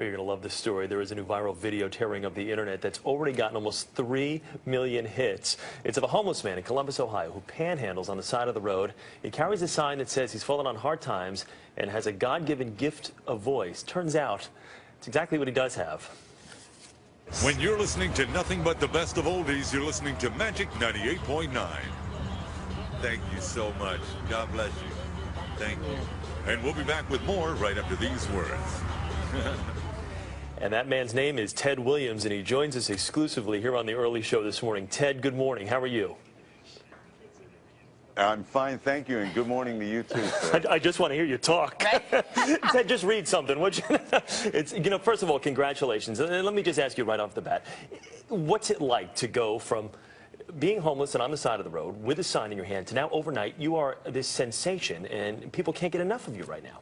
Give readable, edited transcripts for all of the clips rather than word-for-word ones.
Well, you're going to love this story. There is a new viral video tearing up the internet that's already gotten almost 3 million hits. It's of a homeless man in Columbus, Ohio, who panhandles on the side of the road. He carries a sign that says he's fallen on hard times and has a God-given gift of voice. Turns out it's exactly what he does have. When you're listening to nothing but the best of oldies, you're listening to Magic 98.9. Thank you so much. God bless you. Thank you. And we'll be back with more right after these words. And that man's name is Ted Williams, and he joins us exclusively here on the early show this morning. Ted, good morning. How are you? I'm fine, thank you, and good morning to you too, sir. I just want to hear you talk. Right? Ted, just read something, would you? It's, you know, first of all, congratulations. And let me just ask you right off the bat, what's it like to go from being homeless and on the side of the road with a sign in your hand to now overnight you are this sensation and people can't get enough of you right now?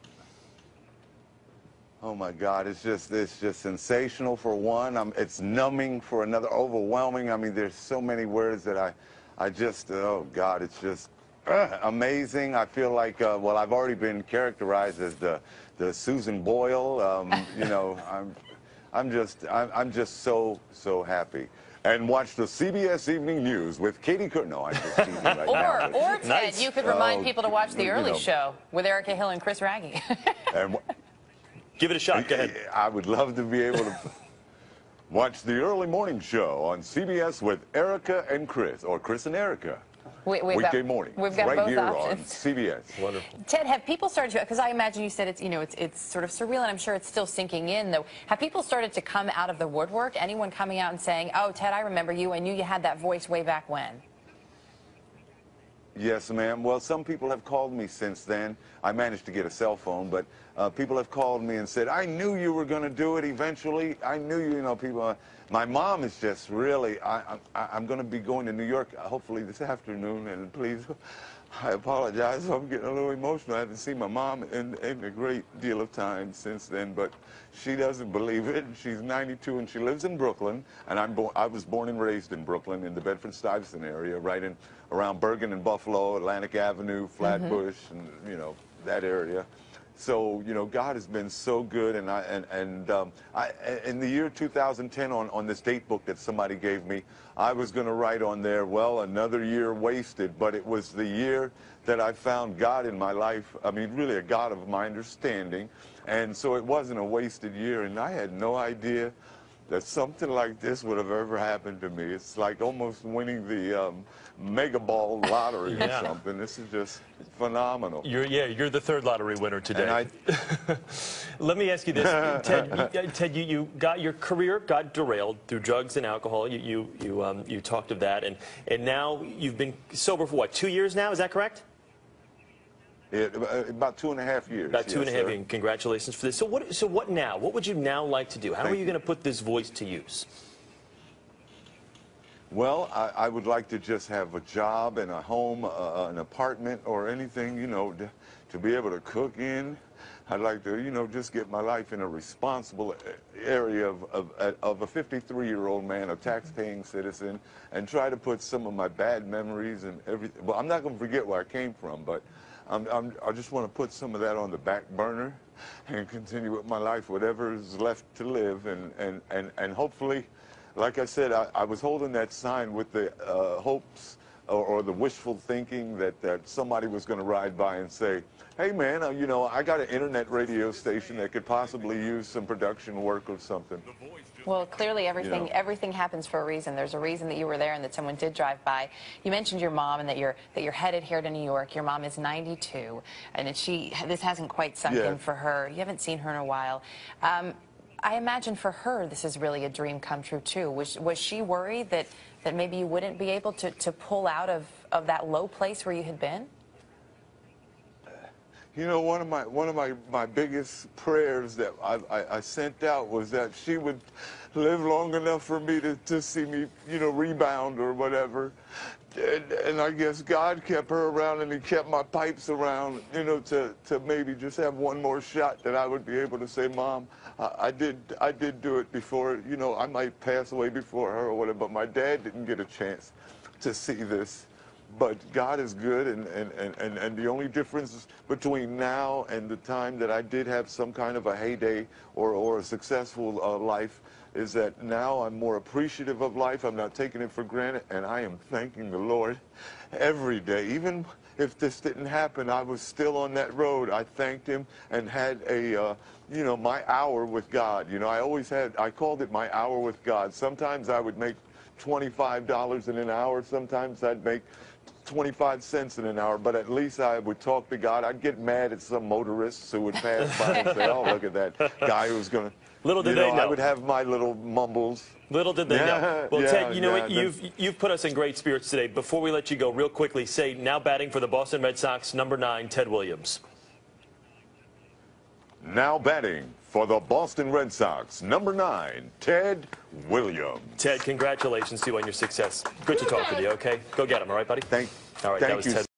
Oh my God, it's just sensational for one. It's numbing for another, overwhelming. I mean, there's so many words that I just, oh God, it's just amazing. I feel like, well, I've already been characterized as the Susan Boyle. You know, I'm just so happy. And watch the CBS Evening News with Katie Cook. No, I'm just teasing right now. Or Ted, nice. You could remind people to watch the early know. show with Erica Hill and Chris Raggi. And give it a shot. Go ahead. I would love to be able to watch the early morning show on CBS with Erica and Chris, or Chris and Erica. Weekday morning, we've got right both here options. On CBS. Wonderful. Ted, have people started to, because I imagine you said it's, you know, it's sort of surreal, and I'm sure it's still sinking in, though. Have people started to come out of the woodwork? Anyone coming out and saying, oh, Ted, I remember you. I knew you had that voice way back when. Yes, ma'am. Well, some people have called me since then. I managed to get a cell phone, but people have called me and said, I knew you were going to do it eventually. I knew you know, people. My mom is just really, I'm going to be going to New York hopefully this afternoon, and please, I apologize if I'm getting a little emotional. I haven't seen my mom in a great deal of time since then, but she doesn't believe it. She's 92 and she lives in Brooklyn, and I was born and raised in Brooklyn in the Bedford-Stuyvesant area, right in around Bergen and Buffalo, Atlantic Avenue, Flatbush, and you know, that area. So, you know, God has been so good, and in the year 2010, on this date book that somebody gave me, I was going to write on there, well, another year wasted, but it was the year that I found God in my life. I mean, really a God of my understanding, and so it wasn't a wasted year, and I had no idea that something like this would have ever happened to me. It's like almost winning the Mega Ball lottery or something. This is just phenomenal. You're the third lottery winner today. And let me ask you this, Ted. You got your career got derailed through drugs and alcohol. You talked of that, and now you've been sober for what, 2 years now? Is that correct? About 2.5 years. About two and a half years. Congratulations for this. So what now? What would you now like to do? How are you going to put this voice to use? Well, I would like to just have a job and a home, an apartment or anything, you know, to be able to cook in. I'd like to, you know, just get my life in a responsible area of a 53-year-old man, a tax-paying citizen, and try to put some of my bad memories and everything. Well, I'm not going to forget where I came from, but I just want to put some of that on the back burner and continue with my life, whatever is left to live, and hopefully, like I said, I was holding that sign with the hopes or the wishful thinking that somebody was going to ride by and say, hey man, you know, I got an internet radio station that could possibly use some production work or something. Well, clearly everything happens for a reason. There's a reason that you were there and that someone did drive by. You mentioned your mom and that you're headed here to New York. Your mom is 92, and this hasn't quite sunk in for her. You haven't seen her in a while. I imagine for her this is really a dream come true too. Was she worried that maybe you wouldn't be able to pull out of that low place where you had been? You know, one of my biggest prayers that I sent out was that she would live long enough for me to see me, you know, rebound or whatever. And I guess God kept her around, and he kept my pipes around, you know, to maybe just have one more shot that I would be able to say, Mom, I did do it before. You know, I might pass away before her or whatever, but my dad didn't get a chance to see this. But God is good, and the only difference between now and the time that I did have some kind of a heyday or a successful life is that now I'm more appreciative of life. I'm not taking it for granted, and I am thanking the Lord every day. Even if this didn't happen, I was still on that road. I thanked him and had a, you know, my hour with God. You know, I called it my hour with God. Sometimes I would make $25 in an hour. Sometimes I'd make 25 cents in an hour, but at least I would talk to God. I'd get mad at some motorists who would pass by and say, oh, look at that guy who's going to, Little did they know. I would have my little mumbles. Little did they know. Well, yeah, Ted, you know yeah, what? You've put us in great spirits today. Before we let you go, real quickly, say now batting for the Boston Red Sox, number 9, Ted Williams. Now batting for the Boston Red Sox, number 9, Ted Williams. Ted, congratulations to you on your success. Good to talk with you, okay? Go get him, all right, buddy? Thank that was you. Ted.